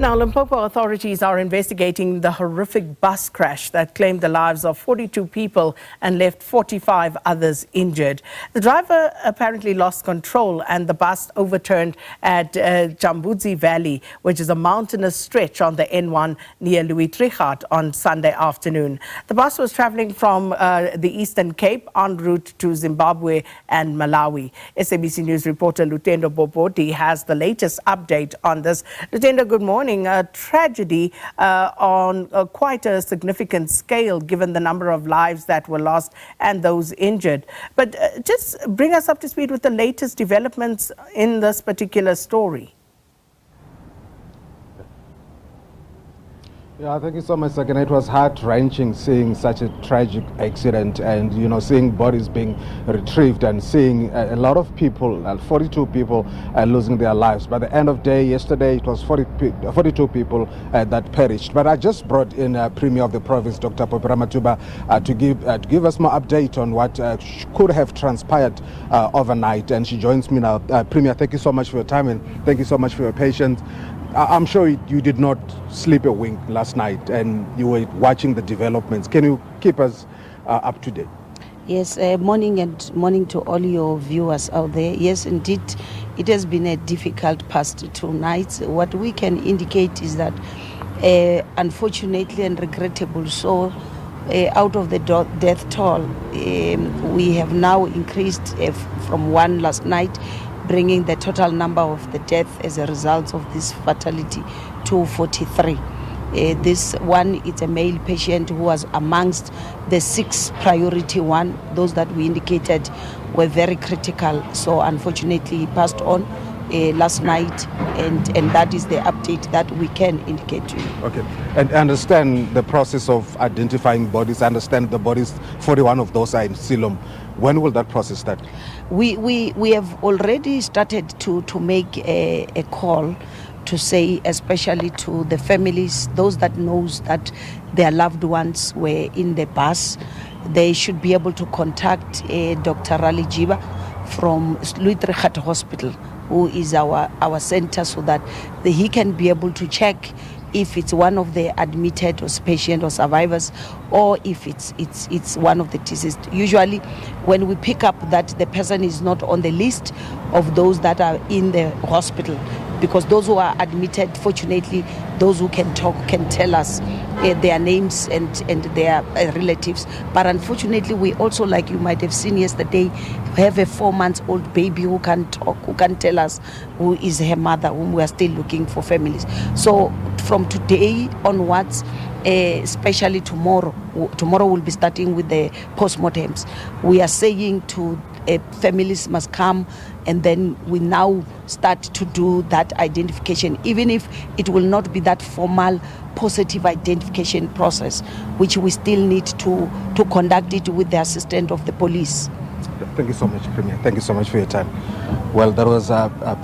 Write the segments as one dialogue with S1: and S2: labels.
S1: Now, Limpopo authorities are investigating the horrific bus crash that claimed the lives of 42 people and left 45 others injured. The driver apparently lost control and the bus overturned at Tshambudzi Valley, which is a mountainous stretch on the N1 near Louis Trichardt on Sunday afternoon. The bus was traveling from the Eastern Cape en route to Zimbabwe and Malawi. SABC News reporter Lutendo Bobodi has the latest update on this. Lutendo, good morning. A tragedy on quite a significant scale given the number of lives that were lost and those injured. But just bring us up to speed with the latest developments in this particular story.
S2: Yeah, thank you so much, Second. It was heart-wrenching seeing such a tragic accident and, seeing bodies being retrieved and seeing a lot of people, 42 people losing their lives. By the end of the day, yesterday, it was 42 people that perished. But I just brought in Premier of the province, Dr. Gqeberha, to give us more update on what could have transpired overnight. And she joins me now. Premier, thank you so much for your time and thank you so much for your patience. I'm sure you did not sleep a wink last night and you were watching the developments. Can you keep us up to date?
S3: Yes, morning to all your viewers out there. Yes, indeed, it has been a difficult past 2 nights. What we can indicate is that, unfortunately and regrettable, so out of the death toll, we have now increased from 1 last night, bringing the total number of the deaths as a result of this fatality to 43. This one, it's a male patient who was amongst the 6 priority one. Those that we indicated were very critical. So unfortunately, he passed on last night, and that is the update that we can indicate to you. Okay,
S2: and I understand the process of identifying bodies. I understand the bodies, 41 of those are in Siloam. When will that process start?
S3: We have already started to make a call to say, especially to the families, those that knows that their loved ones were in the bus, they should be able to contact Dr. Gqeberha from Louis Trichardt Hospital, who is our center, so that he can be able to check if it's one of the admitted or patient or survivors, or if it's one of the deceased. Usually, when we pick up that the person is not on the list of those that are in the hospital, because those who are admitted, fortunately, those who can talk can tell us their names and their relatives. But unfortunately, we also, like you might have seen yesterday, have a 4-month-old baby who can talk, who can tell us who is her mother, whom we are still looking for families. So from today onwards, especially tomorrow we'll be starting with the postmortems. We are saying to families must come, and then we now start to do that identification, even if it will not be that formal positive identification process, which we still need to conduct it with the assistance of the police.
S2: Thank you so much, Premier. Thank you so much for your time. Well, that was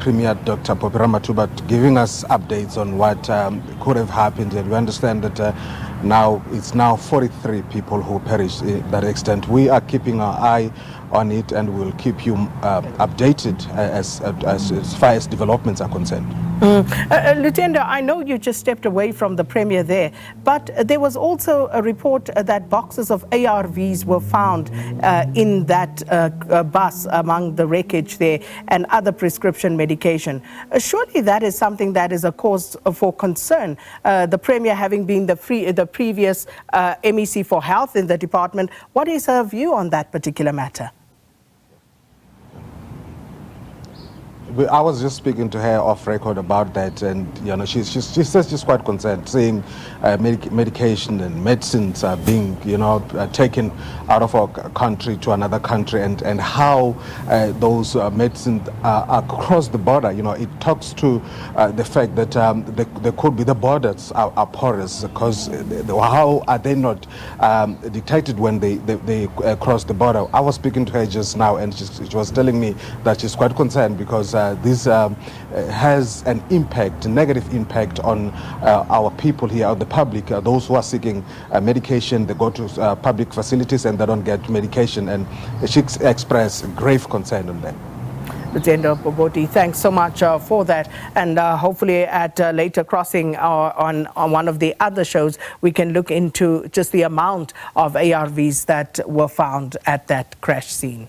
S2: Premier Dr. Gqeberha giving us updates on what could have happened, and we understand that now it's 43 people who perished in that extent. We are keeping our eye on it and we'll keep you updated as far as developments are concerned.
S1: Lutendo, I know you just stepped away from the Premier there, but there was also a report that boxes of ARVs were found in that bus among the wreckage there, and other prescription medication. Surely that is something that is a cause for concern. The Premier having been the previous MEC for Health in the department, what is her view on that particular matter?
S2: I was just speaking to her off record about that, and she says she's quite concerned, seeing medication and medicines are being taken out of our country to another country, and how those medicines are across the border. It talks to the fact that there could be the borders are porous, because how are they not detected when they cross the border? I was speaking to her just now, and she was telling me that she's quite concerned because this has an impact, a negative impact on our people here, the public, those who are seeking medication. They go to public facilities and they don't get medication, and she expressed grave concern on that.
S1: Lutendo Bobodi, thanks so much for that. And hopefully at a later crossing on one of the other shows, we can look into just the amount of ARVs that were found at that crash scene.